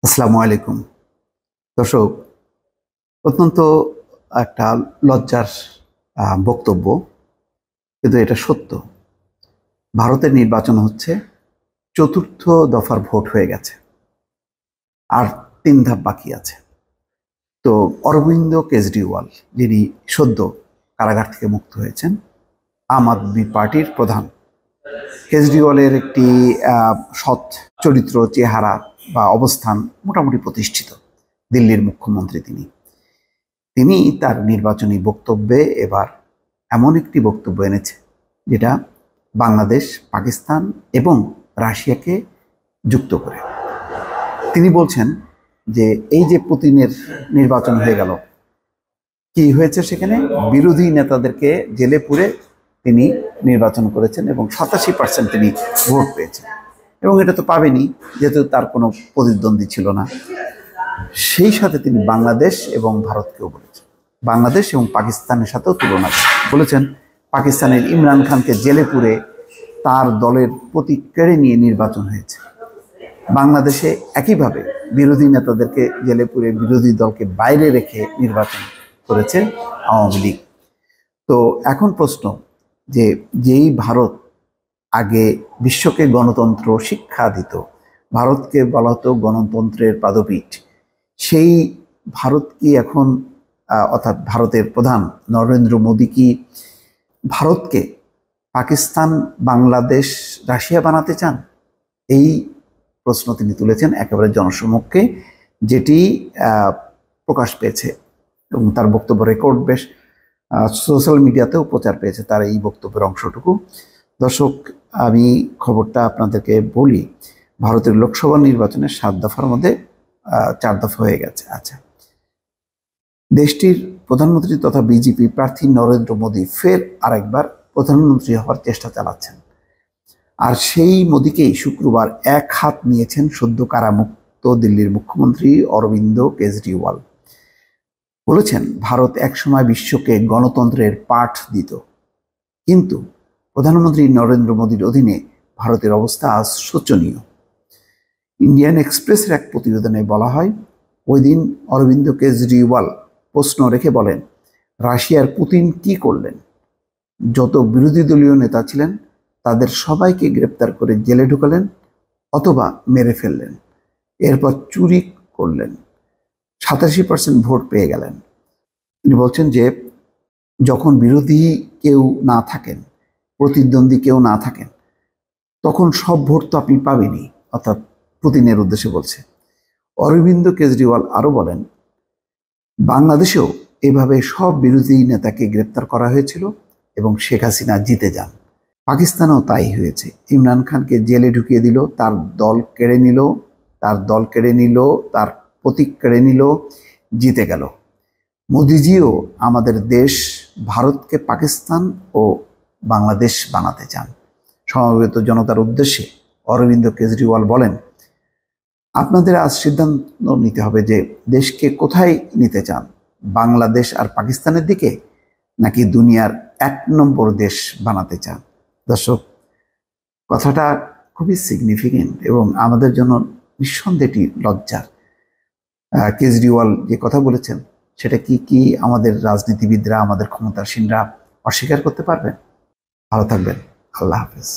আসসালামু আলাইকুম দর্শক। অত্যন্ত একটা লজ্জার বক্তব্য, কিন্তু এটা সত্য। ভারতের নির্বাচন হচ্ছে, চতুর্থ দফার ভোট হয়ে গেছে, আর 3 ধাপ বাকি আছে। তো অরবিন্দ কেজরিওয়াল, যিনি সদ্য কারাগার থেকে মুক্ত হয়েছেন, আম আদমি পার্টির প্রধান, কেজরিওয়ালের একটি সৎ চরিত্র, চেহারা বা অবস্থান মোটামুটি প্রতিষ্ঠিত। দিল্লির মুখ্যমন্ত্রী তিনি তিনি তার নির্বাচনী বক্তব্যে এবার এমন একটি বক্তব্য এনেছে, যেটা বাংলাদেশ, পাকিস্তান এবং রাশিয়াকে যুক্ত করে। তিনি বলছেন যে এই যে পুতিনের নির্বাচন হয়ে গেল, কি হয়েছে সেখানে? বিরোধী নেতাদেরকে জেলে পুরে তিনি নির্বাচন করেছেন এবং 87% তিনি ভোট পেয়েছেন। এবং এটা তো পাবেনি, যেহেতু তার কোনো প্রতিদ্বন্দ্বী ছিল না। সেই সাথে তিনি বাংলাদেশ এবং ভারতকেও বলেছেন, বাংলাদেশ এবং পাকিস্তানের সাথেও তুলনা বলেছেন। পাকিস্তানের ইমরান খানকে জেলে পুরে তার দলের প্রতীক কেড়ে নিয়ে নির্বাচন হয়েছে। বাংলাদেশে একইভাবে বিরোধী নেতাদেরকে জেলে পুরে বিরোধী দলকে বাইরে রেখে নির্বাচন করেছে আওয়ামী লীগ। তো এখন প্রশ্ন, যে যেই ভারত আগে বিশ্বকে গণতন্ত্র শিক্ষা দিত, ভারতকে বলা হতো গণতন্ত্রের পাদপীঠ, সেই ভারত কি এখন, অর্থাৎ ভারতের প্রধান নরেন্দ্র মোদী কি ভারতকে পাকিস্তান, বাংলাদেশ, রাশিয়া বানাতে চান? এই প্রশ্ন তিনি তুলেছেন একেবারে জনসমক্ষে, যেটি প্রকাশ পেয়েছে এবং তার বক্তব্য রেকর্ড বেশ সোশ্যাল মিডিয়াতেও প্রচার পেয়েছে তার এই বক্তব্যের অংশটুকু। দর্শক, আমি খবরটা আপনাদেরকে বলি। ভারতের লোকসভা নির্বাচনের 7 দফার মধ্যে 4 দফা হয়ে গেছে। আচ্ছা, দেশটির প্রধানমন্ত্রী তথা বিজেপি প্রার্থী নরেন্দ্র মোদী ফের আরেকবার প্রধানমন্ত্রী হওয়ার চেষ্টা চালাচ্ছেন। আর সেই মোদীকেই শুক্রবার এক হাত নিয়েছেন সদ্য কারামুক্ত দিল্লির মুখ্যমন্ত্রী অরবিন্দ কেজরিওয়াল। বলেছেন, ভারত একসময় বিশ্বকে গণতন্ত্রের পাঠ দিত, কিন্তু প্রধানমন্ত্রী নরেন্দ্র মোদীর অধীনে ভারতের অবস্থা আজ শোচনীয়। ইন্ডিয়ান এক্সপ্রেসের এক প্রতিবেদনে বলা হয়, ওই দিন অরবিন্দ কেজরিওয়াল প্রশ্ন রেখে বলেন, রাশিয়ার পুতিন কি করলেন? যত বিরোধী দলীয় নেতা ছিলেন তাদের সবাইকে গ্রেপ্তার করে জেলে ঢুকালেন অথবা মেরে ফেললেন, এরপর চুরি করলেন, 87% ভোট পেয়ে গেলেন। তিনি বলছেন যে যখন বিরোধী কেউ না থাকেন, প্রতিদ্বন্দ্বী কেউ না থাকেন, তখন সব ভোট তো আপনি পাবেনই, অর্থাৎ পুতিনের উদ্দেশ্যে বলছে। অরবিন্দ কেজরিওয়াল আরও বলেন, বাংলাদেশেও এভাবে সব বিরোধী নেতাকে গ্রেপ্তার করা হয়েছিল এবং শেখ হাসিনা জিতে যান। পাকিস্তানেও তাই হয়েছে। ইমরান খানকে জেলে ঢুকিয়ে দিল, তার দল কেড়ে নিল, তার প্রতীক কেড়ে নিল, জিতে গেল। মোদিজিও আমাদের দেশ ভারতকে পাকিস্তান ও বাংলাদেশ বানাতে চান। সমবেত জনতার উদ্দেশ্যে অরবিন্দ কেজরিওয়াল বলেন, আপনাদের আজ সিদ্ধান্ত নিতে হবে যে দেশকে কোথায় নিতে চান, বাংলাদেশ আর পাকিস্তানের দিকে, নাকি দুনিয়ার 1 নম্বর দেশ বানাতে চান। দর্শক, কথাটা খুবই সিগনিফিকেন্ট এবং আমাদের জন্য নিঃসন্দেহটি লজ্জার। কেজরিওয়াল যে কথা বলেছেন, সেটা কি আমাদের রাজনীতিবিদরা, আমাদের ক্ষমতাসীনরা অস্বীকার করতে পারবেন? ভালো থাকবেন। আল্লাহ হাফেজ।